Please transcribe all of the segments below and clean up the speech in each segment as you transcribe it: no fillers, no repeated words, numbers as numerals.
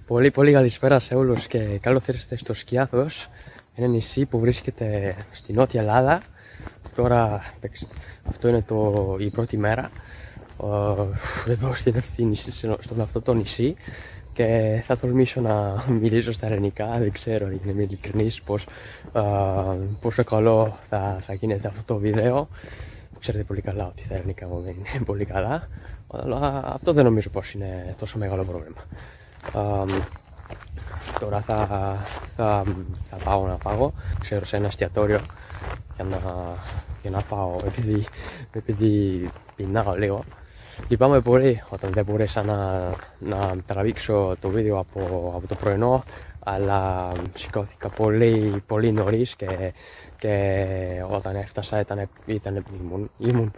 Πολύ καλησπέρα σε όλους και καλώς ήρθατε στο Σκιάθος, ένα νησί που βρίσκεται στη Νότια Ελλάδα. Τώρα αυτό είναι η πρώτη μέρα εδώ στον αυτό το νησί και θα τολμήσω να μιλήσω στα ελληνικά. Δεν ξέρω, για να είμαι ειλικρινής, πόσο καλό θα γίνεται αυτό το βίντεο. Ξέρετε πολύ καλά ότι τα ελληνικά μου δεν είναι πολύ καλά, αλλά αυτό δεν νομίζω πως είναι τόσο μεγάλο πρόβλημα. Τώρα θα πάω να φάω, ξέρω, σε ένα εστιατόριο για να φάω, επειδή πεινάω λίγο. Λυπάμαι πολύ όταν δεν μπορέσα να τραβήξω το βίντεο από το πρωινό, αλλά σηκώθηκα πολύ νωρίς και όταν έφτασα ήμουν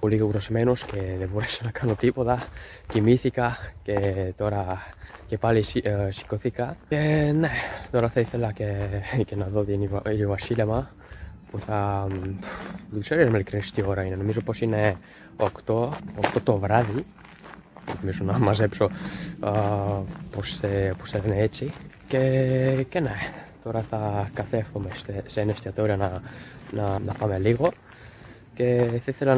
πολύ γουρασμένος και δεν μπορέσα να κάνω τίποτα. Κοιμήθηκα και τώρα και πάλι σηκώθηκα. Και ναι, τώρα θα ήθελα και να δω την ηλιοβασίλεμα που δεν ξέρω ειλικρινής τι ώρα είναι. Νομίζω πως είναι 8 το βράδυ. Νομίζω να μαζέψω πως είναι έτσι. Και ναι, τώρα θα καθέφτομαι σε ένα εστιατόριο να πάμε λίγο. Και θα ήθελα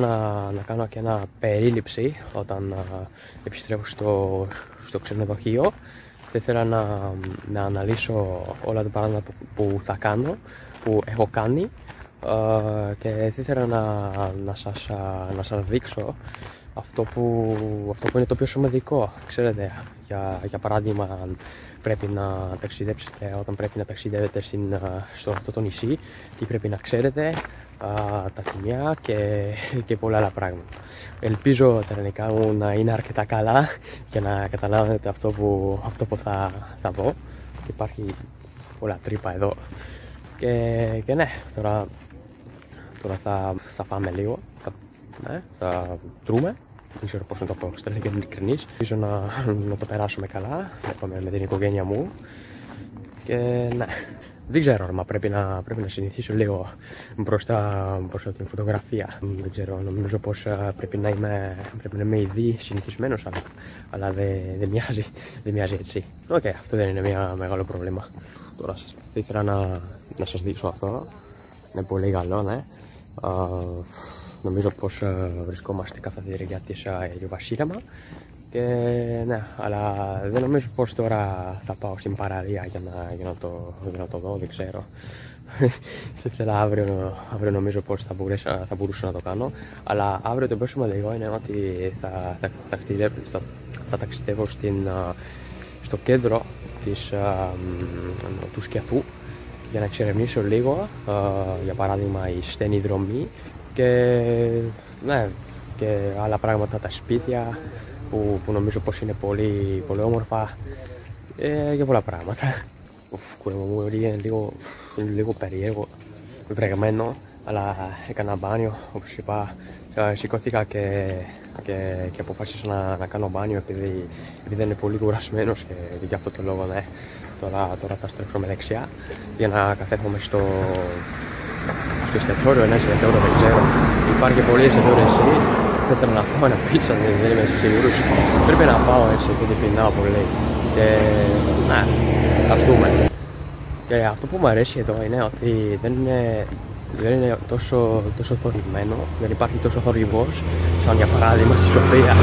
να κάνω και ένα περίληψη όταν επιστρέφω στο ξενοδοχείο. Θα ήθελα να αναλύσω όλα τα πράγματα που θα κάνω, που έχω κάνει, και θα ήθελα να σας δείξω αυτό που είναι το πιο σημαντικό. Ξέρετε, για παράδειγμα, πρέπει να ταξιδέψετε, όταν πρέπει να ταξιδεύετε στο αυτό το νησί, τι πρέπει να ξέρετε, τα θυμιά και πολλά άλλα πράγματα. Ελπίζω τα ελληνικά μου να είναι αρκετά καλά για να καταλάβετε αυτό που θα πω. Υπάρχει πολλά τρύπα εδώ και ναι, τώρα θα πάμε λίγο, θα τρούμε. Δεν ξέρω πώς να το πω, θα είμαι ειλικρινής. Ελπίζω να το περάσουμε καλά με την οικογένεια μου. Και ναι, δεν ξέρω αν πρέπει να συνηθίσω λίγο μπροστά την φωτογραφία. Δεν ξέρω, νομίζω πως πρέπει να είμαι ήδη συνηθισμένος, αλλά δεν μοιάζει έτσι. Οκ, αυτό δεν είναι ένα μεγάλο πρόβλημα. Τώρα θα ήθελα να σας δείξω αυτό. Είναι πολύ καλό, ναι. Νομίζω πως βρισκόμαστε κατά τη διάρκεια της ηλιοβασίλεμα και ναι, αλλά δεν νομίζω πως τώρα θα πάω στην παραλία για να το δω, δεν ξέρω. Θα ήθελα αύριο νομίζω πως θα μπορούσα να το κάνω, αλλά αύριο το πιο σημαντικό είναι ότι θα ταξιδεύω στο κέντρο του Σκιαθού για να εξερευνήσω λίγο, για παράδειγμα η στενή δρομή και άλλα πράγματα, τα σπίτια που νομίζω πως είναι πολύ όμορφα και πολλά πράγματα. Μου είναι λίγο περίεργο, βρεγμένο, αλλά έκανα μπάνιο, όπως είπα. Σηκώθηκα και αποφάσισα να κάνω μπάνιο επειδή δεν είναι πολύ κουρασμένος και για αυτό το λόγο, ναι. Τώρα θα στρέψουμε δεξιά για να καθέφομαι στο εστιατόριο, ένα εστιατόριο, δεν ξέρω. Υπάρχει πολύ εστιατόριο εσύ. Θα ήθελα να φάω ένα πίτσα, δεν είμαι σίγουρος. Πρέπει να φάω έτσι επειδή πεινάω πολύ. Και ναι, ας δούμε. Και αυτό που μου αρέσει εδώ είναι ότι δεν είναι τόσο θορυβμένο, δεν υπάρχει τόσο θορυβός σαν για παράδειγμα στη Σοφία.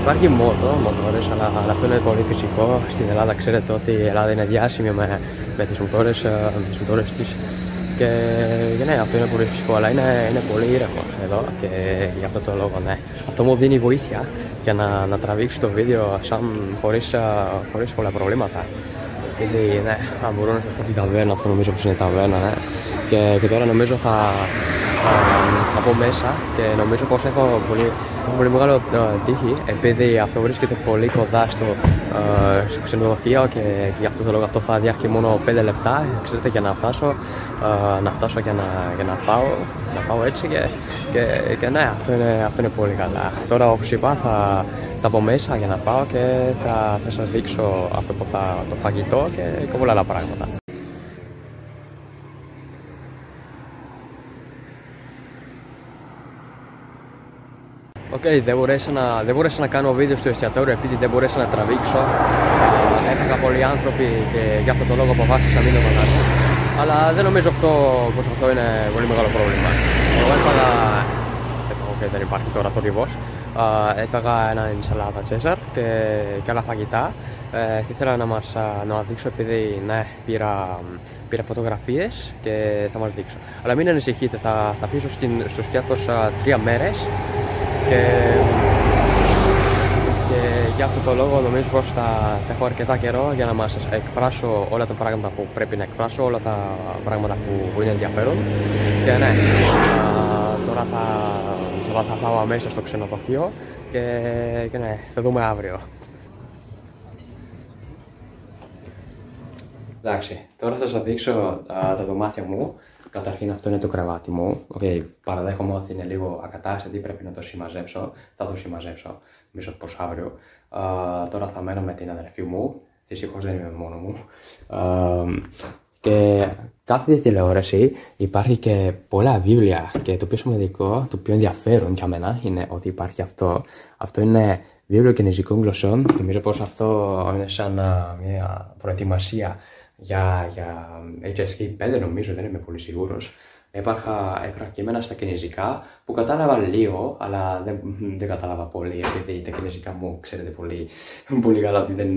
Υπάρχει μοτόρες, αλλά αυτό είναι πολύ φυσικό. Στην Ελλάδα ξέρετε ότι η Ελλάδα είναι διάσημη με τις μοτόρες της. Και ναι, αυτό είναι πολύ φυσικό, αλλά είναι πολύ ήρεμο εδώ και γι' αυτό το λόγο, ναι. Αυτό μου δίνει βοήθεια για να τραβήξω το βίντεο χωρίς πολλά προβλήματα. Γιατί ναι, αν μπορώ να σας πω την ταβέρνα, αυτό νομίζω πως είναι ταβέρνα, ναι. Και τώρα νομίζω θα πω μέσα και νομίζω πως έχω πολύ μεγάλο τύχη, επειδή αυτό βρίσκεται πολύ κοντά στο ξενοδοχείο και γι' αυτό το λόγο αυτό θα διάρκει μόνο 5 λεπτά, ξέρετε, για να φτάσω και να πάω έτσι και ναι, αυτό είναι πολύ καλά. Τώρα, όπως είπα, θα πω μέσα για να πάω και θα σας δείξω αυτό που το φαγητό και πολλά άλλα πράγματα. δεν μπορέσα να κάνω βίντεο στο εστιατόριο επειδή δεν μπορέσα να τραβήξω. Έφυγαν πολλοί άνθρωποι και γι' αυτό το λόγο αποφάσισα να μείνω εδώ. Αλλά δεν νομίζω πως αυτό είναι πολύ μεγάλο πρόβλημα. Εγώ έφαγα. Δεν υπάρχει τώρα θορυβός. Έφαγα ένα ενσαλάδα Τσέζαρ και άλλα φαγητά. Θα ήθελα να δείξω επειδή ναι, πήρα φωτογραφίες και θα μας δείξω. Αλλά μην ανησυχείτε, θα αφήσω στο σκιάθος 3 μέρες και για αυτό το λόγο νομίζω πως θα έχω αρκετά καιρό για να μας εκφράσω όλα τα πράγματα που πρέπει να εκφράσω, όλα τα πράγματα που είναι ενδιαφέρον. Και ναι, τώρα θα πάω αμέσως στο ξενοδοχείο και ναι, θα δούμε αύριο. Εντάξει, τώρα θα σας δείξω τα δωμάτια μου. Καταρχήν αυτό είναι το κρεβάτι μου. Παραδέχομαι ότι είναι λίγο ακατάστατη, πρέπει να το συμμαζέψω. Θα το συμμαζέψω, νομίζω πως αύριο. Τώρα θα μένω με την αδερφή μου. Δυστυχώς δεν είμαι μόνο μου. Και κάθε τηλεόραση υπάρχει και πολλά βιβλία. Και το πιο σημαντικό, το πιο ενδιαφέρον για μένα είναι ότι υπάρχει αυτό. Αυτό είναι βιβλίο κινέζικων γλωσσών. Νομίζω πως αυτό είναι σαν μια προετοιμασία για HSK5, νομίζω, δεν είμαι πολύ σίγουρος. Έπραχα κείμενα στα κινέζικα που κατάλαβα λίγο, αλλά δεν κατάλαβα πολύ, επειδή τα κινέζικα μου ξέρετε πολύ καλά ότι δεν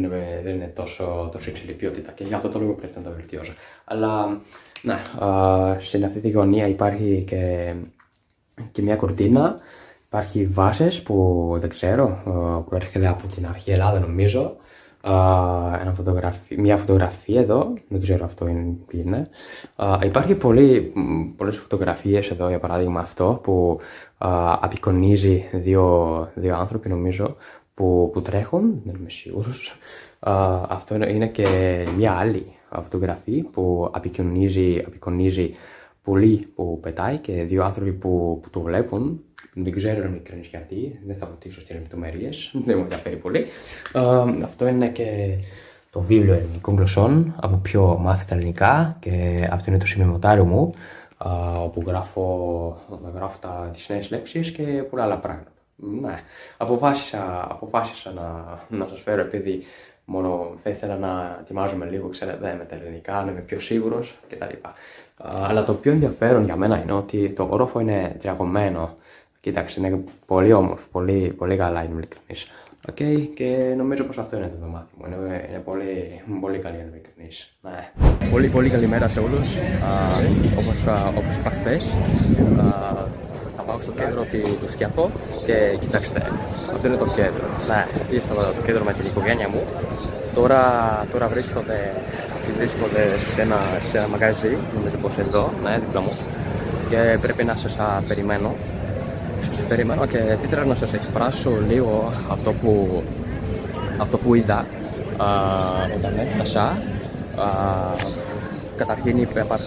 είναι τόσο υψηλή ποιότητα και γι' αυτό το λόγο πρέπει να το βελτιώσω. Αλλά ναι, στην αυτή τη γωνία υπάρχει και μια κουρτίνα, υπάρχει βάσεις που δεν ξέρω, που έρχεται από την αρχή Ελλάδα νομίζω. Μια φωτογραφία εδώ, δεν ξέρω αυτό τι είναι. Υπάρχει πολλές φωτογραφίες εδώ, για παράδειγμα αυτό που απεικονίζει δύο άνθρωποι νομίζω που τρέχουν, δεν είμαι σίγουρος. Αυτό είναι και μια άλλη φωτογραφία που απεικονίζει πουλί που πετάει και δύο άνθρωποι που το βλέπουν. Δεν ξέρω μικρές γιατί, δεν θα βοηθήσω στις λεπτομέρειες, δεν μου ενδιαφέρει πολύ. Αυτό είναι και το βιβλίο ελληνικών γλωσσών από ποιο μάθετε ελληνικά και αυτό είναι το σημειωματάριο μου όπου γράφω τις νέες λέξεις και πολλά άλλα πράγματα. Ναι, αποφάσισα να σας φέρω επειδή μόνο θα ήθελα να ετοιμάζομαι λίγο, ξέρετε, με τα ελληνικά, να είμαι πιο σίγουρος κτλ. Αλλά το πιο ενδιαφέρον για μένα είναι ότι το όροφο είναι τριγωνμένο. Κοιτάξτε, είναι πολύ όμορφο, πολύ καλά, είμαι ειλικρινής. Και νομίζω πως αυτό είναι το δωμάτιο μου, είναι πολύ καλή, είμαι ειλικρινής. Ναι. Πολύ καλημέρα σε όλους. Όπως είπα χθες, θα πάω στο κέντρο του Σκιαθό και κοιτάξτε, αυτό είναι το κέντρο. Ναι, ήρθα το κέντρο με την οικογένεια μου. Τώρα βρίσκονται σε ένα μαγαζί, νομίζω πως εδώ, ναι, δίπλα μου. Και πρέπει να σας περιμένω. Και θα ήθελα να σας εκφράσω λίγο αυτό που είδα όταν έφτασα. Καταρχήν υπήρχαν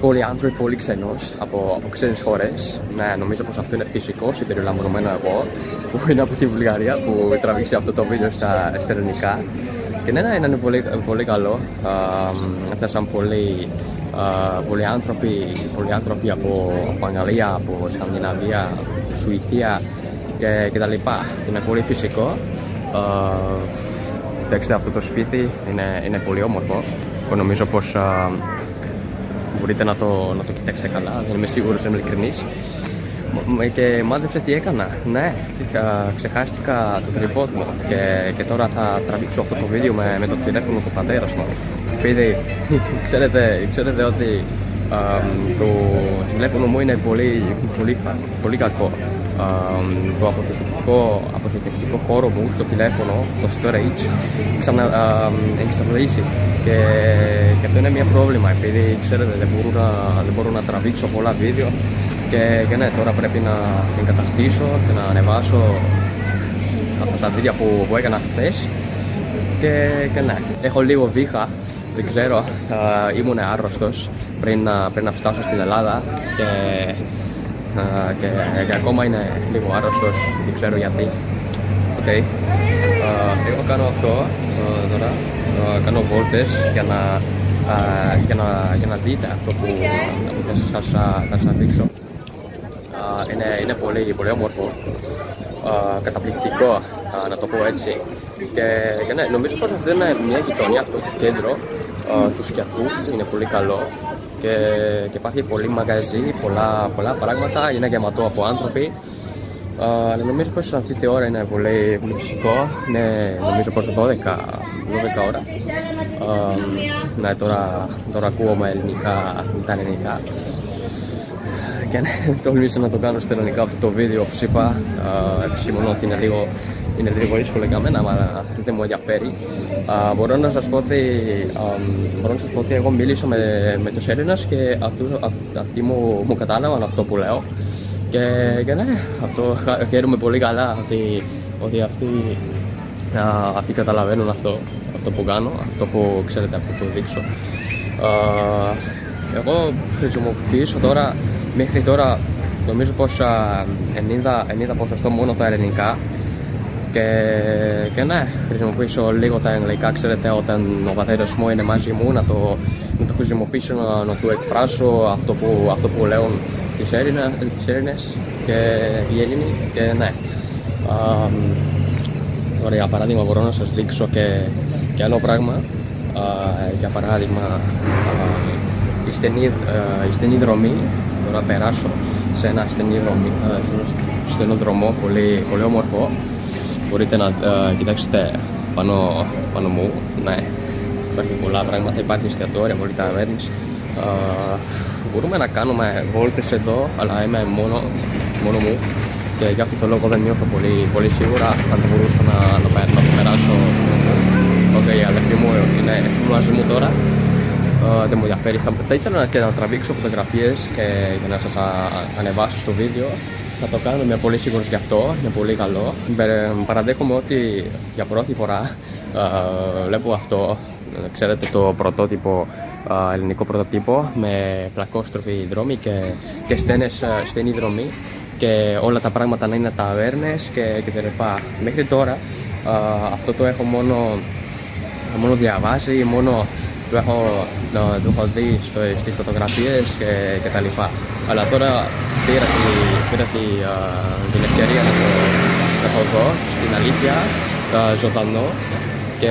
πολλοί άνθρωποι, πολλοί ξένους από ξένες χώρες. Ναι, νομίζω πως αυτό είναι φυσικό, συμπεριλαμβανομένο εγώ που είναι από τη Βουλγαρία που τραβήξει αυτό το βίντεο στα ελληνικά. Και ναι, είναι πολύ καλό. Έφτασαν πολλοί άνθρωποι από Αγγλία, από Σκανδιναβία, από Σουηδία και τα λοιπά. Είναι πολύ φυσικό. Κοιτάξτε, αυτό το σπίτι είναι πολύ όμορφο και νομίζω πως μπορείτε να το κοιτάξετε καλά. Δεν είμαι σίγουρος, είμαι ειλικρινής. Και μάθεψε τι έκανα. Ναι, ξεχάστηκα το τρυπόδ μου και τώρα θα τραβήξω αυτό το βίντεο με το τηλέφωνο του πατέρα μου. Επειδή ξέρετε ότι το τηλέφωνο μου είναι πολύ κακό. Το αποθηκευτικό χώρο μου στο τηλέφωνο, το storage, έχει σταματήσει και αυτό είναι μια πρόβλημα, επειδή ξέρετε δεν μπορώ να τραβήξω πολλά βίντεο και ναι, τώρα πρέπει να εγκαταστήσω και να ανεβάσω αυτά τα βίντεο που έκανα χθες και ναι, έχω λίγο βήχα, δεν ξέρω, ήμουν άρρωστος πριν να φτάσω στην Ελλάδα και ακόμα είναι λίγο άρρωστος, δεν ξέρω γιατί. Εγώ κάνω αυτό τώρα, κάνω βόλτες για να δείτε αυτό που θα σας δείξω. είναι πολύ, πολύ όμορφο, καταπληκτικό, να το πω έτσι. Και ναι, νομίζω πως αυτό είναι μια γειτονιά, αυτό το κέντρο του Σκιαθού είναι πολύ καλό και υπάρχει πολύ μαγαζί, πολλά πράγματα, είναι γεματό από άνθρωποι. Αλλά νομίζω πως αυτή τη ώρα είναι πολύ φυσικό, νομίζω πως 12 ώρα. Ναι, τώρα ακούγομαι τα ελληνικά. Και ναι, τολμήσα να το κάνω στα ελληνικά αυτό το βίντεο, όπως είπα. Επισήμωνα ότι είναι λίγο δύσκολο για μένα, αλλά δεν μου ενδιαφέρει. Μπορώ να σας πω ότι εγώ μίλησα με τους Έλληνες και αυτοί μου κατάλαβαν αυτό που λέω. Και ναι, αυτό χαίρομαι πολύ καλά ότι αυτοί καταλαβαίνουν αυτό που κάνω, αυτό που ξέρετε, αυτό που δείξω. Εγώ χρησιμοποιήσω τώρα, μέχρι τώρα νομίζω πως 90% μόνο τα ελληνικά και ναι, χρησιμοποιήσω λίγο τα αγγλικά, ξέρετε, όταν ο πατέρας μου είναι μαζί μου να το χρησιμοποιήσω, να του εκφράσω αυτό που λέω τις Έλληνες και οι Έλληνοι και ναι. Τώρα για παράδειγμα μπορώ να σας δείξω και άλλο πράγμα. Για παράδειγμα η στενή δρομή, τώρα περάσω σε ένα στενό δρόμο, πολύ όμορφο. Μπορείτε να κοιτάξετε πάνω μου, ναι, υπάρχει πολλά πράγματα, υπάρχει εστιατόρια, μπορεί τα βέρνεις. Μπορούμε να κάνουμε βόλτες εδώ, αλλά είμαι μόνο μου και για αυτό το λόγο δεν νιώθω πολύ σίγουρα αν θα μπορούσα να το περάσω. Η αδερφή μου είναι μαζί μου τώρα, δεν μου ενδιαφέρει. Θα ήθελα και να τραβήξω φωτογραφίες και για να σας ανεβάσω στο βίντεο. Θα το κάνω, είμαι πολύ σίγουρος γι' αυτό, είναι πολύ καλό. Παραδέχομαι ότι για πρώτη φορά βλέπω αυτό, ξέρετε, το πρωτότυπο, ελληνικό πρωτότυπο με πλακόστροφοι δρόμοι και στενή δρομή και όλα τα πράγματα να είναι ταβέρνες και τα λοιπά. Μέχρι τώρα αυτό το έχω μόνο διαβάσει, μόνο το έχω δει στις φωτογραφίες και τα λοιπά. Αλλά τώρα πήρα την ευκαιρία να το δω στην αλήθεια, ζωντανό και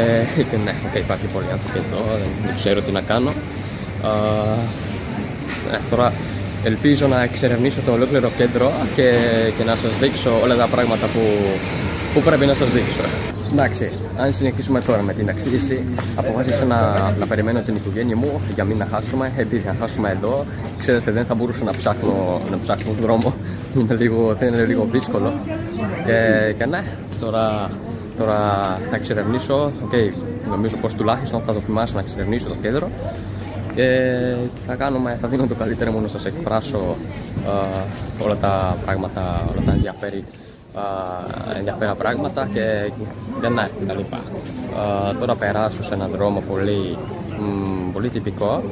ναι, υπάρχει πολλοί άνθρωποι εδώ, δεν ξέρω τι να κάνω. Τώρα ελπίζω να εξερευνήσω το ολόκληρο κέντρο και να σας δείξω όλα τα πράγματα που πρέπει να σας δείξω. Εντάξει, αν συνεχίσουμε τώρα με την εξήγηση, αποφάσισα να περιμένω την οικογένεια μου για μην να χάσουμε, επειδή θα χάσουμε εδώ. Ξέρετε, δεν θα μπορούσα να ψάχνω δρόμο, θα είναι λίγο δύσκολο. Και ναι, τώρα θα εξερευνήσω, νομίζω πως τουλάχιστον θα δοκιμάσω να εξερευνήσω το κέντρο και θα δίνω το καλύτερο μου να σας εκφράσω όλα τα πράγματα, όλα τα ενδιαφέρον πράγματα και ναι, τα λοιπά. Τώρα περάσω σε έναν δρόμο πολύ τυπικό,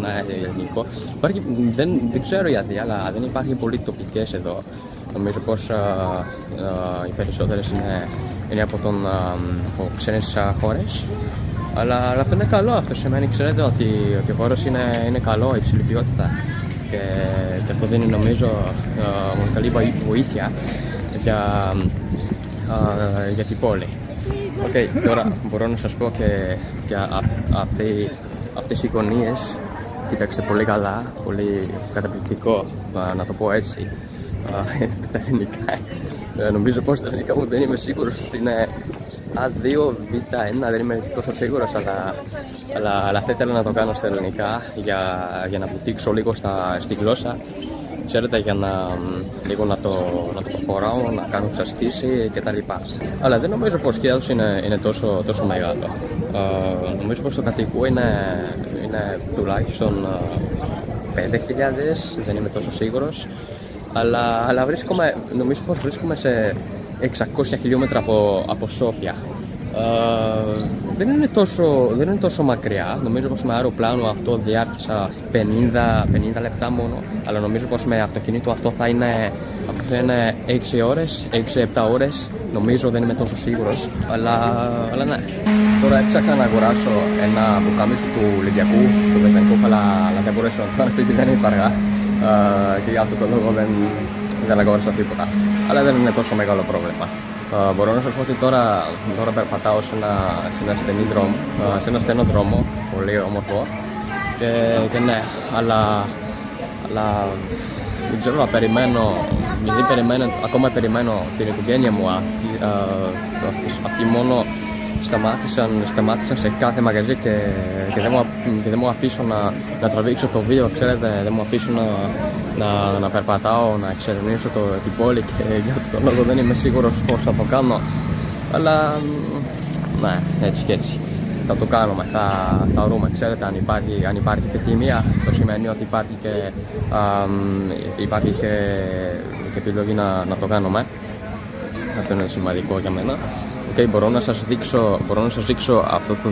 ναι, ελληνικό. Δεν ξέρω γιατί, αλλά δεν υπάρχει πολύ τοπικές εδώ. Νομίζω πως οι περισσότερες είναι από ξένες χώρες. Αλλά αυτό είναι καλό, αυτό σημαίνει, ξέρετε, ότι ο χώρος είναι καλό, υψηλή ποιότητα. Και αυτό δίνει, νομίζω, καλή βοήθεια για την πόλη. Τώρα μπορώ να σας πω και αυτές οι γωνίες, κοίταξτε πολύ καλά, πολύ καταπληκτικό, να το πω έτσι, τα ελληνικά. Νομίζω πως τα ελληνικά μου δεν είμαι σίγουρος, είναι A2, B1, δεν είμαι τόσο σίγουρος, αλλά θα ήθελα να το κάνω στα ελληνικά για να βουτήξω λίγο στη γλώσσα. Ξέρετε, για λίγο να το προχωράω, να κάνω εξασκήσεις κτλ. Αλλά δεν νομίζω πως και είναι τόσο μεγάλο. Νομίζω πως το κατοικού είναι τουλάχιστον 5.000, δεν είμαι τόσο σίγουρος. Αλλά νομίζω πως βρίσκομαι σε 600 χιλιόμετρα από Σόφια. Δεν είναι τόσο μακριά. Νομίζω πως με αεροπλάνο αυτό διάρκεισα 50 λεπτά μόνο. Αλλά νομίζω πως με αυτοκίνητο αυτό θα είναι 6 ώρες, 6-7 ώρες. Νομίζω, δεν είμαι τόσο σίγουρος. Αλλά ναι. Τώρα έψαχνα να αγοράσω ένα πουκάμισο του Ολυμπιακού, του Βεζενκόφ, αλλά δεν μπορέσω να το πάρω επειδή δεν είναι αργά. και για αυτό το λόγο δεν αγόρασα τίποτα. Αλλά δεν είναι τόσο μεγάλο πρόβλημα. Μπορώ να σας πω ότι τώρα περπατάω σε ένα στενό δρόμο, πολύ όμορφο και ναι, αλλά δεν ξέρω να περιμένω, επειδή ακόμα περιμένω την οικογένεια μου, αυτοί μόνο σταμάτησαν σε κάθε μαγαζί και δεν μου αφήσουν να τραβήξω το βίντεο, ξέρετε, δεν μου αφήσουν να περπατάω, να εξερευνήσω την πόλη και για τον λόγο δεν είμαι σίγουρος πώς θα το κάνω, αλλά ναι, έτσι και έτσι θα το κάνουμε, θα βρούμε, ξέρετε, αν υπάρχει επιθυμία, το σημαίνει ότι υπάρχει και επιλογή να το κάνουμε. Αυτό είναι σημαντικό για μένα. Okay, μπορώ να σας δείξω αυτό το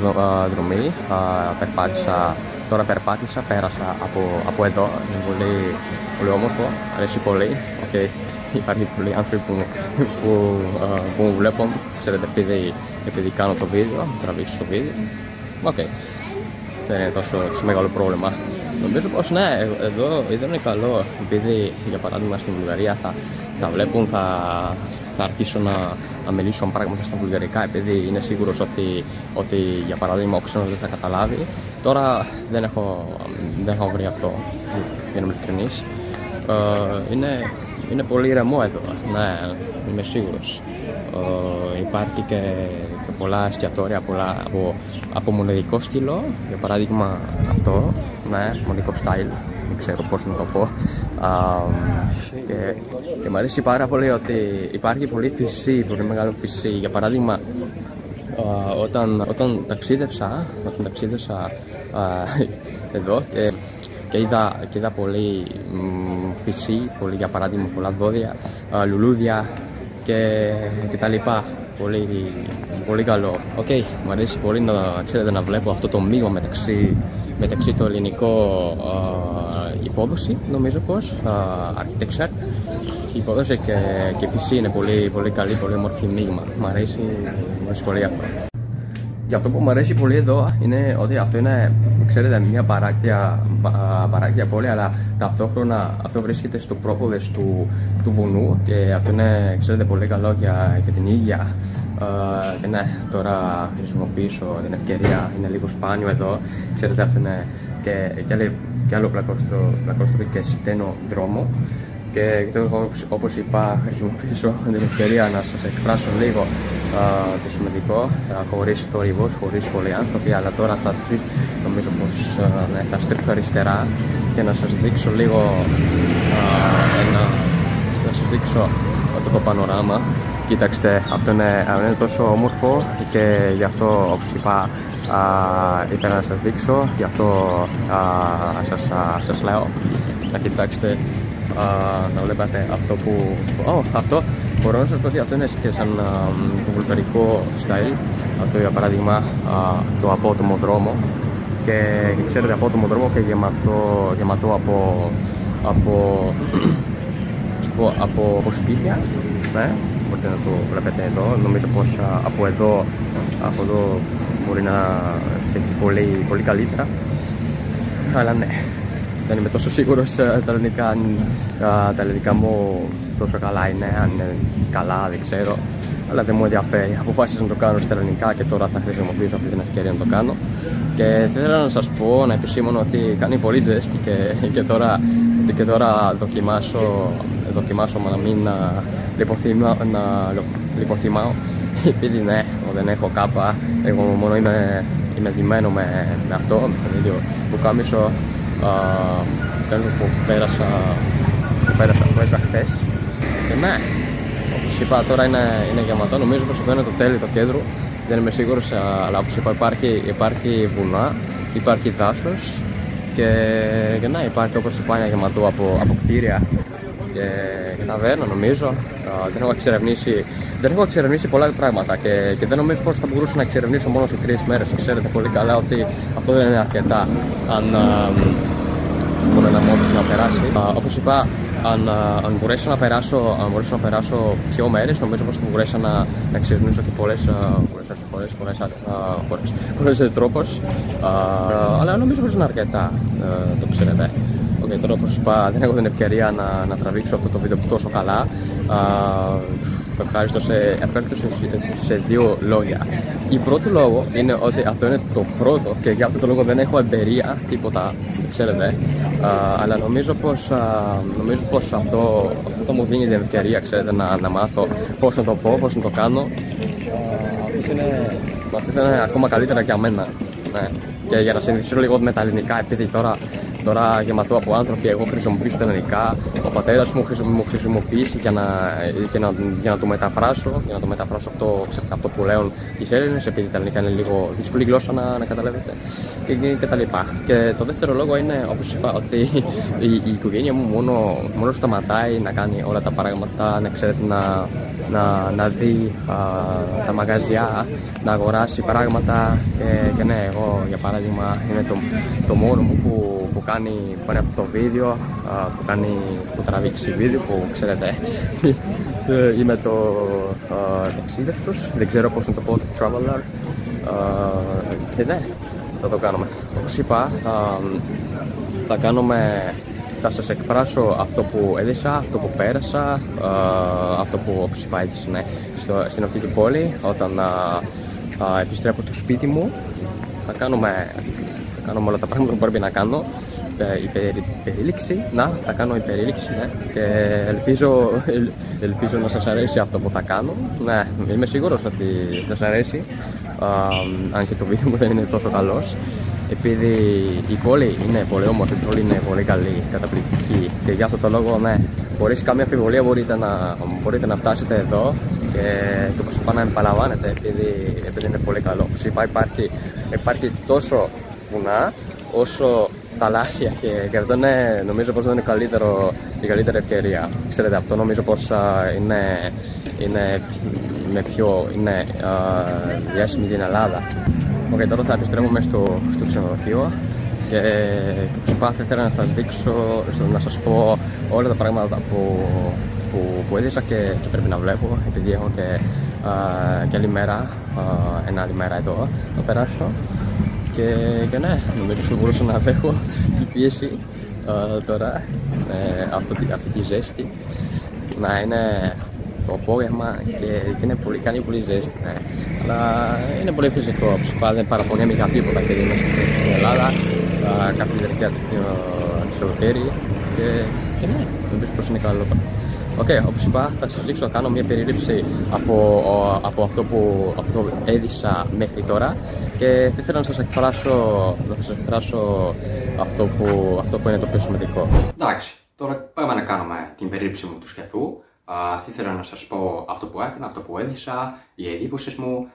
δρομί. Τώρα περπάτησα, πέρασα από εδώ, είναι πολύ όμορφο, αρέσει πολύ. Okay. Υπάρχει πολλοί άνθρωποι που μου βλέπουν, ξέρετε, επειδή κάνω το βίντεο, τραβήξω το βίντεο. Okay. Δεν είναι τόσο μεγάλο πρόβλημα. Νομίζω πως ναι, εδώ είναι καλό, επειδή για παράδειγμα στην Βουλγαρία θα βλέπουν, θα αρχίσω να μιλήσω πράγματα στα βουλγαρικά, επειδή είναι σίγουρος ότι για παράδειγμα ο ξένος δεν θα καταλάβει. Τώρα δεν έχω βρει αυτό, για να είμαι ειλικρινής. Είναι πολύ ηρεμό εδώ, ναι, είμαι σίγουρος. Υπάρχει και πολλά εστιατόρια, από μοναδικό στυλό, για παράδειγμα αυτό, ναι, μοναδικό style, δεν ξέρω πώς να το πω. Και μου αρέσει πάρα πολύ ότι υπάρχει πολύ φυσή, πολύ μεγάλο φυσή. Για παράδειγμα, όταν ταξίδευσα εδώ και είδα πολύ φυσή, για παράδειγμα πολλά δόντια, λουλούδια και τα λοιπά. Πολύ καλό. Okay, μου αρέσει πολύ να βλέπω αυτό το μείγμα μεταξύ το ελληνικό υπόδοση, νομίζω πως, architecture, υπόδοση και φυσή είναι πολύ καλή, πολύ όμορφη μείγμα. Μου αρέσει πολύ αυτό. Και αυτό που μου αρέσει πολύ εδώ είναι ότι αυτό είναι, ξέρετε, μια παράκτια πόλη, αλλά ταυτόχρονα αυτό βρίσκεται στο πρόποδες του βουνού και αυτό είναι, ξέρετε, πολύ καλό για την υγεία. Και ναι, τώρα χρησιμοποιήσω την ευκαιρία, είναι λίγο σπάνιο εδώ, ξέρετε, αυτό είναι και άλλο πλακόστρο και στενό δρόμο. Και όπως είπα, χρησιμοποιήσω την ευκαιρία να σας εκφράσω λίγο το σημαντικό, χωρίς θόρυβος, χωρίς πολλοί άνθρωποι, αλλά τώρα νομίζω πως θα στρίψω αριστερά και να σας δείξω λίγο αυτό το πανοράμα. Κοίταξτε, αυτό είναι τόσο όμορφο και γι' αυτό, όπως είπα, ήθελα να σας δείξω, γι' αυτό σας λέω να κοιτάξτε, να βλέπετε αυτό μπορώ να σας πω ότι αυτό είναι και σαν το βουλγαρικό style. Αυτό για παράδειγμα το απότομο δρόμο και ξέρετε, απότομο δρόμο και γεματό από σπίτια, ναι, μπορείτε να το βλέπετε εδώ. Νομίζω πως από εδώ μπορεί να σε πολύ καλύτερα, αλλά ναι, δεν είμαι τόσο σίγουρος τα ελληνικά μου τόσο καλά είναι, αν είναι καλά δεν ξέρω, αλλά δεν μου ενδιαφέρει. Αποφάσισα να το κάνω στα ελληνικά και τώρα θα χρησιμοποιήσω αυτή την ευκαιρία να το κάνω. Και θα ήθελα να σας πω, να επισήμωνω ότι κάνει πολύ ζέστη και τώρα δοκιμάσω να μην λιποθυμάω, επειδή ναι, δεν έχω κάπα, εγώ μόνο είμαι ντυμένο με αυτό, με τον ίδιο πουκάμισο που πέρασα χθες. Και ναι, όπως είπα, τώρα είναι γεματό. Νομίζω πως αυτό είναι το τέλειο το κέντρο, δεν είμαι σίγουρος, αλλά όπως είπα υπάρχει βουνά, υπάρχει δάσος και ναι, υπάρχει, όπως είπα, ένα γεματό από κτίρια και ταβέρνα, νομίζω. Δεν έχω εξερευνήσει πολλά πράγματα και δεν νομίζω πως θα μπορούσα να εξερευνήσω μόνο σε 3 μέρες. Ξέρετε πολύ καλά ότι αυτό δεν είναι αρκετά αν μπορεί να μόνος να περάσει. Όπως είπα, αν μπορέσω να περάσω 2 μέρες, νομίζω πως θα μπορέσω να εξερευνήσω και πολλές τρόπους, αλλά νομίζω πως είναι αρκετά, το ξέρετε. Okay, Okay, τώρα όπως είπα, δεν έχω την ευκαιρία να τραβήξω αυτό το βίντεο τόσο καλά. Ευχαριστώ σε δύο λόγια. Η πρώτο λόγο είναι ότι αυτό είναι το πρώτο και για αυτό το λόγο δεν έχω εμπειρία, τίποτα, ξέρετε. Αλλά νομίζω πως αυτό μου δίνει την ευκαιρία, ξέρετε, να μάθω πώς να το πω, πώς να το κάνω. Αυτό είναι ακόμα καλύτερα για μένα. Ναι. Και για να συνηθίσω λίγο με τα ελληνικά, επειδή τώρα γεματώ από άνθρωποι, εγώ χρησιμοποιήσω τα ελληνικά, ο πατέρας μου χρησιμοποιήσει για να το μεταφράσω, αυτό που λέω τις Έλληνες, επειδή τα ελληνικά είναι λίγο δύσκολη γλώσσα να καταλάβετε και τα λοιπά. Και το δεύτερο λόγο είναι, όπως είπα, ότι η οικογένεια μου μόνο σταματάει να κάνει όλα τα πράγματα, να ξέρετε, να δει τα μαγαζιά, να αγοράσει πράγματα και ναι, εγώ για παράδειγμα είμαι το μόνο μου που κάνει αυτό το βίντεο, που τραβήξει βίντεο, που ξέρετε είμαι το ταξίδευτος, δεν ξέρω πώς να το πω, traveler, και ναι, θα το κάνουμε. Όπως είπα, θα σας εκφράσω αυτό που έδεισα, αυτό που πέρασα, αυτό που, όπως είπα, έδεισα, ναι, στην αυτή την πόλη. Όταν επιστρέφω στο σπίτι μου, θα κάνουμε όλα τα πράγματα που πρέπει να κάνω. Θα κάνω υπερήλιξη, ναι, και ελπίζω να σας αρέσει αυτό που θα κάνω. Ναι, είμαι σίγουρος ότι θα σας αρέσει, αν και το βίντεο μου δεν είναι τόσο καλός. Επειδή η πόλη είναι πολύ όμορφη, η πόλη είναι πολύ καλή, καταπληκτική, και για αυτό το λόγο, ναι, χωρίς καμία αμφιβολία μπορείτε να φτάσετε εδώ και όπως είπα, να επαναλαμβάνετε, επειδή είναι πολύ καλό. Όπως είπα, υπάρχει τόσο βουνά όσο θαλάσσια και αυτό νομίζω πως είναι η καλύτερη ευκαιρία. Ξέρετε, αυτό νομίζω πως είναι διάσημη την Ελλάδα. Okay, τώρα θα επιστρέφουμε στο ξενοδοχείο και όπως είπα, θα ήθελα να σας δείξω, να σας πω όλα τα πράγματα που έδειξα και πρέπει να βλέπω, επειδή έχω και άλλη μέρα, άλλη μέρα εδώ να περάσω. Και ναι, νομίζω ότι μπορούσα να δέχω την πίεση τώρα, αυτή τη ζέστη, να είναι το απόγευμα και κάνει πολύ ζέστη, ναι. Αλλά είναι πολύ φυσικό, όπως είπα, δεν παραπονιέμαι για τίποτα, γιατί είμαι στην Ελλάδα, κάθε διάρκεια της ολοκαίρι και ναι, νομίζω πως είναι καλό τώρα. Okay, όπως είπα, θα σας δείξω να κάνω μια περίληψη από αυτό που έδειξα μέχρι τώρα και θα ήθελα να σας εκφράσω αυτό που είναι το πιο σημαντικό. Εντάξει, τώρα πάμε να κάνουμε την περίληψη μου του σκεφτού. Θα ήθελα να σας πω αυτό που έκανα, αυτό που έδειξα, οι εντύπωσεις μου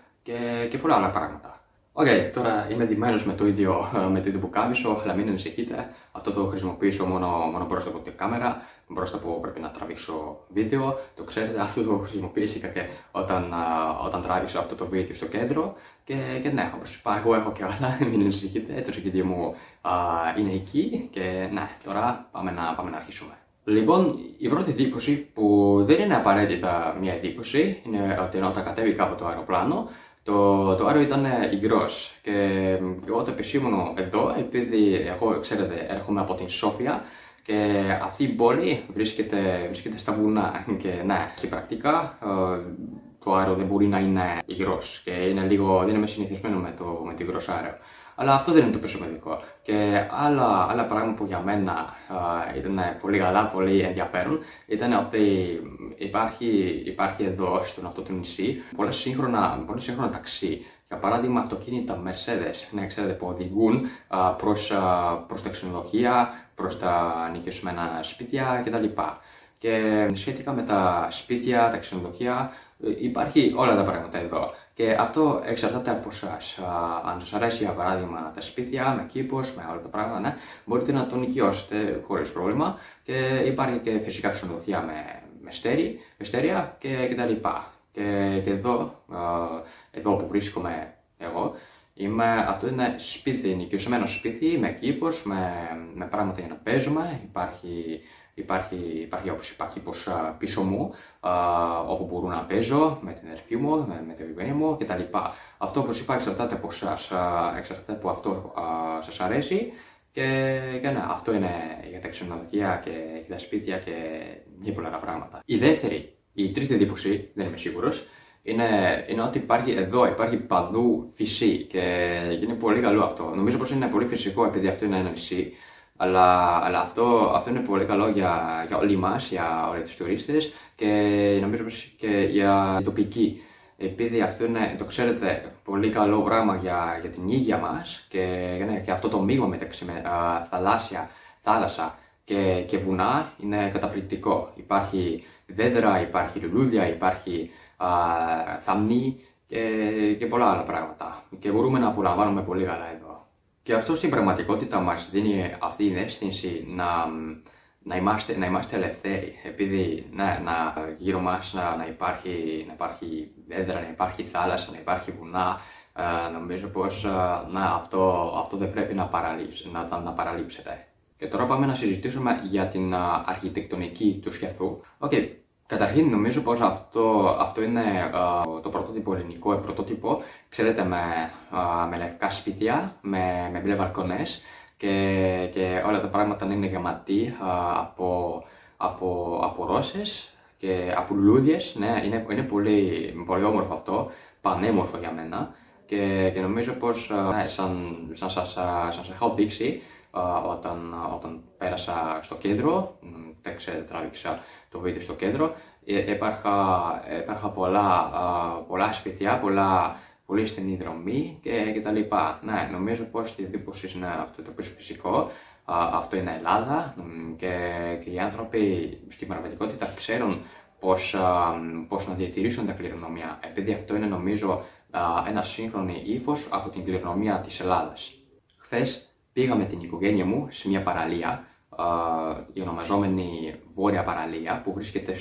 και πολλά άλλα πράγματα. Okay, τώρα είμαι ντυμένος με το ίδιο πουκάμισο, αλλά μην ανησυχείτε, αυτό το χρησιμοποιήσω μόνο μπροστά από την κάμερα, μπροστά που πρέπει να τραβήξω βίντεο. Το ξέρετε, αυτό το χρησιμοποιήθηκα και όταν τράβηξα αυτό το βίντεο στο κέντρο. Και ναι, όπως είπα, εγώ έχω και άλλα, μην ανησυχείτε, το σκητήριο μου είναι εκεί και ναι, τώρα πάμε να αρχίσουμε. Λοιπόν, η πρώτη εντύπωση, που δεν είναι απαραίτητα μια εντύπωση, είναι ότι όταν κατέβηκα από το αεροπλάνο, το αέριο ήταν υγρός και εγώ το επισήμωνα εδώ, επειδή εγώ, ξέρετε, έρχομαι από την Σόφια και αυτή η πόλη βρίσκεται στα βουνά και ναι, στην πρακτικά το αέριο δεν μπορεί να είναι υγρός και δεν είμαι συνηθισμένο με το υγρός αέριο. Αλλά αυτό δεν είναι το πιο σημαντικό. Και άλλα πράγματα που για μένα ήταν πολύ καλά, πολύ ενδιαφέρον, ήταν ότι υπάρχει εδώ, στον αυτό το νησί, πολλά σύγχρονα ταξί. Για παράδειγμα, αυτοκίνητα Mercedes, ναι, ξέρετε, που οδηγούν προς τα ξενοδοχεία, προς τα νοικιασμένα σπίτια κτλ. Και σχετικά με τα σπίτια, τα ξενοδοχεία, υπάρχει όλα τα πράγματα εδώ. Και αυτό εξαρτάται από εσάς. Αν σας αρέσει, για παράδειγμα, τα σπίτια με κήπος, με όλα τα πράγματα, ναι, μπορείτε να το νοικιώσετε χωρίς πρόβλημα. Και υπάρχει και φυσικά ξενοδοχεία με στέρια και τα λοιπά. Και εδώ που βρίσκομαι εγώ, αυτό είναι σπίτι, νοικιασμένο σπίτι με κήπος, με πράγματα για να παίζουμε. Υπάρχει όπως είπα κήπος πίσω μου, όπου μπορώ να παίζω με την αδερφή μου, με την οικογένεια μου κτλ. Αυτό όπως είπα εξαρτάται από εσάς, εξαρτάται από αυτό σας αρέσει Και ναι, αυτό είναι για τα ξενοδοχεία και για τα σπίτια και για πολλά άλλα πράγματα. Η τρίτη εντύπωση, δεν είμαι σίγουρος, είναι ότι υπάρχει παντού φυσί και είναι πολύ καλό αυτό. Νομίζω πως είναι πολύ φυσικό επειδή αυτό είναι ένα νησί, αλλά αυτό είναι πολύ καλό για όλοι μας, για όλους τους τουρίστες και νομίζω πως και για οι τοπικοί. Επειδή αυτό είναι, το ξέρετε, πολύ καλό πράγμα για την υγεία μας και αυτό το μείγμα μεταξύ θάλασσα και βουνά είναι καταπληκτικό. Υπάρχει δέντρα, υπάρχει λουλούδια, υπάρχει θαμνή και πολλά άλλα πράγματα. Και μπορούμε να απολαμβάνουμε πολύ καλά εδώ. Και αυτό στην πραγματικότητα μας δίνει αυτή την αίσθηση να είμαστε ελευθέροι. Επειδή γύρω μας να υπάρχει δέντρα, να υπάρχει θάλασσα, να υπάρχει βουνά, νομίζω πως αυτό δεν πρέπει να παραλείψετε. Και τώρα πάμε να συζητήσουμε για την αρχιτεκτονική του Σκιαθού. Καταρχήν νομίζω πως αυτό είναι το πρωτότυπο ελληνικό πρωτότυπο, ξέρετε, με λευκά σπίτια, με μπλε βαλκονές και όλα τα πράγματα είναι γεμάτοι από ρόσες και από λουλούδιες. Ναι, είναι πολύ, πολύ όμορφο αυτό, πανέμορφο για μένα και νομίζω πως σαν σας έχω δείξει όταν πέρασα στο κέντρο, δεν ξέρετε, τράβηξα το βίντεο στο κέντρο, υπάρχα πολλά σπίτια, πολύ στενή δρομή και τα λοιπά. Ναι, νομίζω πως η εντύπωση είναι αυτό το πιο φυσικό, αυτό είναι Ελλάδα και οι άνθρωποι στην πραγματικότητα ξέρουν πώς να διατηρήσουν τα κληρονομιά, επειδή αυτό είναι νομίζω ένα σύγχρονο ύφος από την κληρονομιά της Ελλάδας. Χθες πήγα με την οικογένεια μου σε μια παραλία, η ονομαζόμενη Βόρεια Παραλία, που βρίσκεται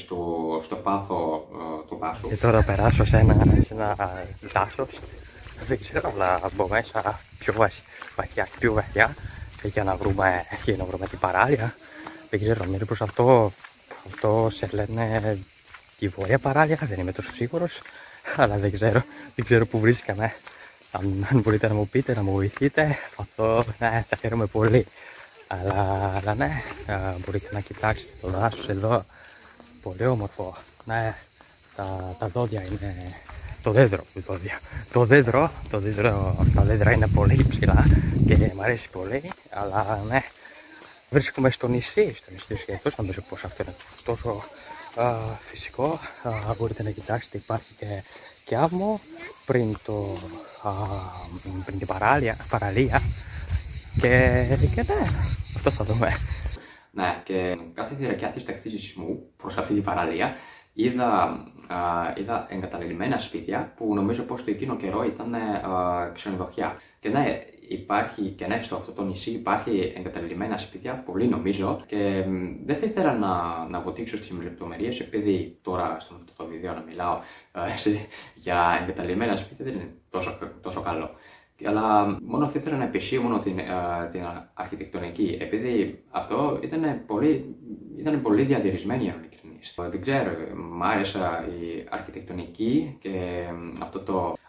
στο πάθο του δάσου. Και τώρα περάσω σε ένα δάσος, δεν ξέρω, αλλά μπω μέσα πιο βαθιά για να βρούμε την παράλια. Δεν ξέρω, νομίζω πως αυτό σε λένε τη Βόρεια Παράλια, δεν είμαι τόσο σίγουρος, αλλά δεν ξέρω που βρίσκαμε. Αν μπορείτε να μου πείτε, να μου βοηθείτε, αυτό ναι, θα χαίρομαι πολύ. Αλλά ναι, μπορείτε να κοιτάξετε το δάσος εδώ, πολύ όμορφο. Ναι, τα δόντια είναι τα δέντρα είναι πολύ υψηλά και μου αρέσει πολύ, αλλά ναι, βρίσκομαι στο νησί του Σκιαθού, νομίζω πως αυτό είναι τόσο φυσικό. Μπορείτε να κοιτάξετε, υπάρχει και άμμο πριν την παραλία και ναι, αυτό θα δούμε. Ναι, και κάθε διάρκεια της ταξίδευσης μου προς αυτή την παραλία είδα εγκαταλελειμμένα σπίτια που νομίζω πως το εκείνο καιρό ήταν ξενοδοχεία. Και ναι, στο αυτό το νησί υπάρχει εγκαταλελειμμένα σπίτια, πολύ νομίζω, και δεν θα ήθελα να βοτήξω στις λεπτομέρειες, επειδή τώρα στο αυτό το βίντεο να μιλάω για εγκαταλελειμμένα σπίτια δεν είναι τόσο καλό. Αλλά μόνο θα ήθελα να επισήμω την αρχιτεκτονική, επειδή αυτό ήταν πολύ διατηρησμένη, αν είμαι ειλικρινής. Δεν ξέρω, μου άρεσε η αρχιτεκτονική και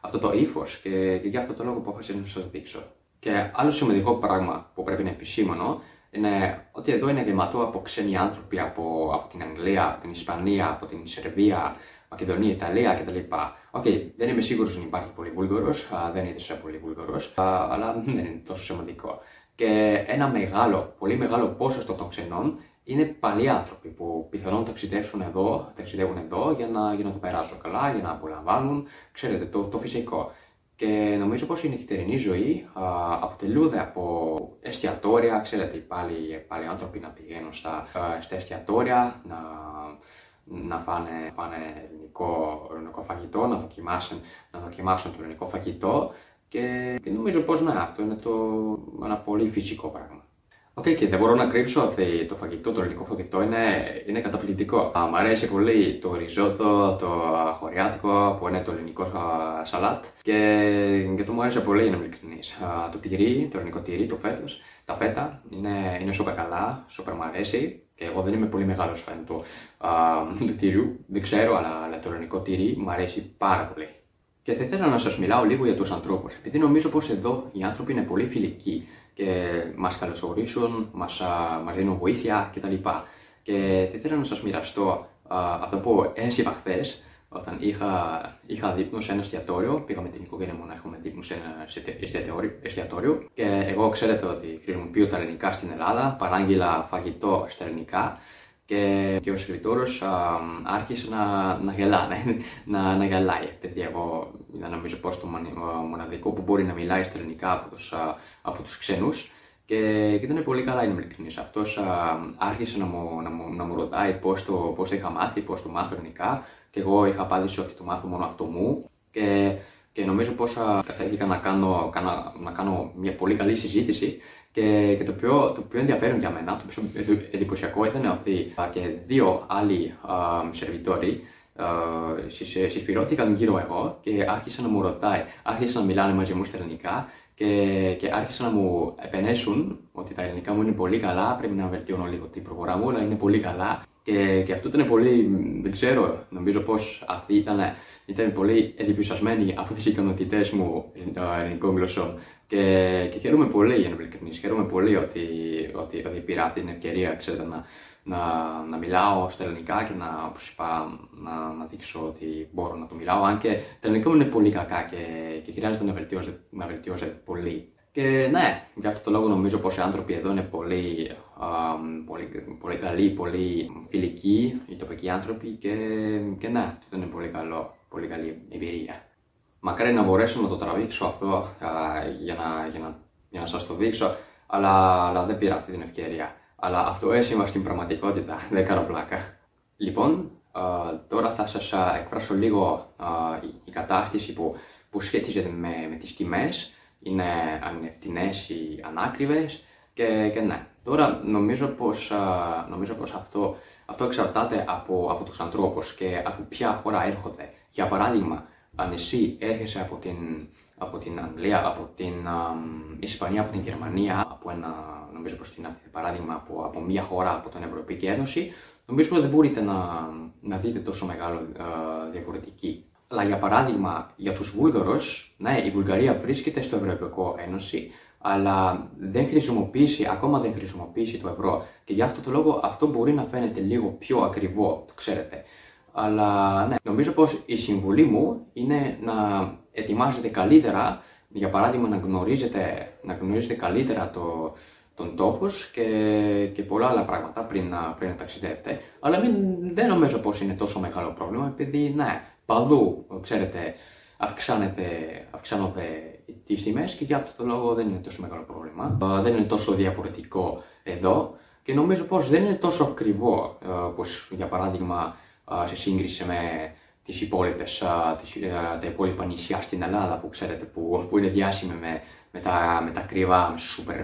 αυτό το ύφος και για αυτό το λόγο που αποφάσισα να σας δείξω. Και άλλο σημαντικό πράγμα που πρέπει να επισήμω είναι ότι εδώ είναι γεμάτο από ξένοι άνθρωποι από την Αγγλία, από την Ισπανία, από την Σερβία, Μακεδονία, Ιταλία κτλ. Δεν είμαι σίγουρος αν υπάρχει πολύ Βούλγαρος, δεν είδα πολύ Βούλγαρος, αλλά δεν είναι τόσο σημαντικό. Και ένα πολύ μεγάλο ποσοστό των ξενών είναι παλιοί άνθρωποι που πιθανόν ταξιδεύουν εδώ για να το περάσουν καλά, για να απολαμβάνουν, ξέρετε, το φυσικό. Και νομίζω πως η νυχτερινή ζωή αποτελούνται από εστιατόρια, ξέρετε, οι πάλι άνθρωποι να πηγαίνουν στα εστιατόρια, να φάνε ελληνικό φαγητό, να δοκιμάσουν το ελληνικό φαγητό και νομίζω πως ναι, αυτό είναι ένα πολύ φυσικό πράγμα. Και δεν μπορώ να κρύψω ότι το ελληνικό φαγητό είναι καταπληκτικό. Μ' αρέσει πολύ το ριζότο, το χωριάτικο που είναι το ελληνικό σαλάτ και το μου άρεσε πολύ, να είμαι ειλικρινής. Το ελληνικό τυρί, τα φέτα είναι σούπερ καλά, σούπερ μου αρέσει και εγώ δεν είμαι πολύ μεγάλος φαν του τυριού, δεν ξέρω, αλλά το ελληνικό τυρί μου αρέσει πάρα πολύ. Και θα ήθελα να σας μιλάω λίγο για τους ανθρώπους, επειδή νομίζω πως εδώ οι άνθρωποι είναι πολύ φιλικοί και μας καλωσορίσουν, μας δίνουν βοήθεια κτλ. Και θα ήθελα να σας μοιραστώ αυτό που έζησα χθες, όταν είχα δείπνο σε ένα εστιατόριο. Πήγαμε την οικογένεια μου να έχουμε δείπνο σε ένα εστιατόριο. Και εγώ ξέρετε ότι χρησιμοποιώ τα ελληνικά στην Ελλάδα, παράγγειλα φαγητό στα ελληνικά. Και ο σερβιτόρος άρχισε να γελάει. Παιδιά, εγώ νομίζω πως το μοναδικό που μπορεί να μιλάει στα ελληνικά από τους ξένους. Και ήταν πολύ καλά, είναι ειλικρινής. Αυτός άρχισε να μου ρωτάει πώς το είχα μάθει, πώς το μάθω ελληνικά. Και εγώ είχα απάντηση ότι το μάθω μόνο αυτό μου. Και νομίζω πως κατέληγα να κάνω μια πολύ καλή συζήτηση. Και το πιο ενδιαφέρον για μένα, το πιο εντυπωσιακό ήταν ότι και δύο άλλοι σερβιτόροι συσπηρώθηκαν γύρω εγώ και άρχισαν να μου ρωτάει, άρχισαν να μιλάνε μαζί μου στα ελληνικά και άρχισαν να μου επενέσουν ότι τα ελληνικά μου είναι πολύ καλά, πρέπει να βελτιώνω λίγο την προφορά μου, αλλά είναι πολύ καλά. Και αυτό ήταν πολύ, δεν ξέρω, νομίζω πως αυτοί ήταν πολύ εντυπωσιασμένοι από τις ικανότητες μου ελληνικών γλωσσών. Και χαίρομαι πολύ, για να είμαι ειλικρινής, χαίρομαι πολύ ότι πήρα αυτή την ευκαιρία, ξέρετε, να μιλάω στα ελληνικά και όπως είπα, να δείξω ότι μπορώ να το μιλάω, αν και τα ελληνικά μου είναι πολύ κακά και χρειάζεται να βελτιώσετε πολύ. Και ναι, για αυτό το λόγο νομίζω πως οι άνθρωποι εδώ είναι πολύ καλοί, πολύ φιλικοί, οι τοπικοί άνθρωποι και ναι, αυτό είναι πολύ καλή εμπειρία. Μακάρι να μπορέσω να το τραβήξω αυτό για να σας το δείξω, αλλά δεν πήρα αυτή την ευκαιρία. Αλλά αυτό έσημα στην πραγματικότητα, δεν κάνω πλάκα. Λοιπόν, τώρα θα σας εκφράσω λίγο η κατάσταση που σχετίζεται με τις τιμές. Αν είναι φτηνές ή ανάκριβες και ναι. Τώρα νομίζω πως αυτό εξαρτάται από τους ανθρώπους και από ποια χώρα έρχονται. Για παράδειγμα, αν εσύ έρχεσαι από την Αγγλία, από την Ισπανία, από την Γερμανία, νομίζω πως είναι αυτή παράδειγμα από μια χώρα από την Ευρωπαϊκή Ένωση, νομίζω πως δεν μπορείτε να δείτε τόσο μεγάλο διαφορετική. Αλλά για παράδειγμα, για τους Βούλγαρους, ναι, η Βουλγαρία βρίσκεται στο Ευρωπαϊκό Ένωση, αλλά ακόμα δεν χρησιμοποιήσει το ευρώ. Και για αυτό το λόγο αυτό μπορεί να φαίνεται λίγο πιο ακριβό, το ξέρετε. Αλλά ναι, νομίζω πως η συμβουλή μου είναι να ετοιμάζετε καλύτερα, για παράδειγμα να γνωρίζετε καλύτερα τον τόπο και πολλά άλλα πράγματα πριν να ταξιδεύετε. Αλλά δεν νομίζω πως είναι τόσο μεγάλο πρόβλημα, επειδή ναι, παντού, ξέρετε, αυξάνονται τις τιμές και για αυτό το λόγο δεν είναι τόσο μεγάλο πρόβλημα. Δεν είναι τόσο διαφορετικό εδώ και νομίζω πως δεν είναι τόσο ακριβό, πως για παράδειγμα σε σύγκριση με τα υπόλοιπα νησιά στην Ελλάδα που ξέρετε που είναι διάσημη με τα ακριβά, με σούπερ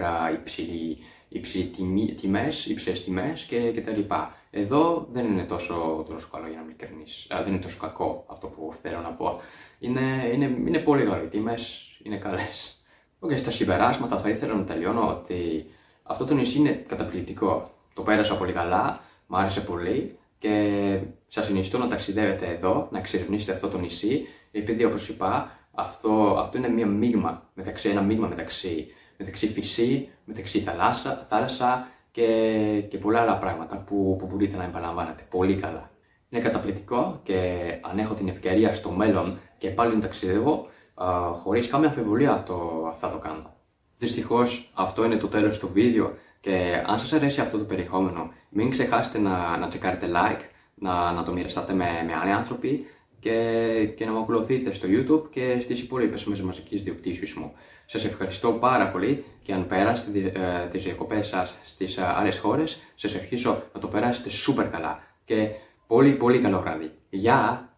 υψηλές τιμές και τα λοιπά. Εδώ δεν είναι τόσο καλό, για να είμαι ειλικρινής. Δεν είναι τόσο κακό αυτό που θέλω να πω. Είναι πολύ καλό, οι τιμές είναι καλές. Και στα συμπεράσματα θα ήθελα να τελειώνω ότι αυτό το νησί είναι καταπληκτικό. Το πέρασα πολύ καλά, μου άρεσε πολύ και σας συνιστώ να ταξιδεύετε εδώ, να εξερευνήσετε αυτό το νησί, επειδή όπως είπα, αυτό είναι ένα μείγμα μεταξύ φυσή, μεταξύ θάλασσα και πολλά άλλα πράγματα που μπορείτε να επαναλαμβάνετε πολύ καλά. Είναι καταπληκτικό και αν έχω την ευκαιρία στο μέλλον και πάλι να ταξιδεύω, χωρίς καμία αμφιβολία θα το κάνω. Δυστυχώς αυτό είναι το τέλος του βίντεο και αν σας αρέσει αυτό το περιεχόμενο, μην ξεχάσετε να τσεκάρετε like, να το μοιραστάτε με άλλοι άνθρωποι και να με ακολουθείτε στο YouTube και στις υπόλοιπες μαζικής δικτύωσης μου. Σας ευχαριστώ πάρα πολύ και αν περάσετε τις διακοπές σας στις άλλες χώρες, σας ευχήσω να το περάσετε σούπερ καλά και πολύ καλό βράδυ. Γεια!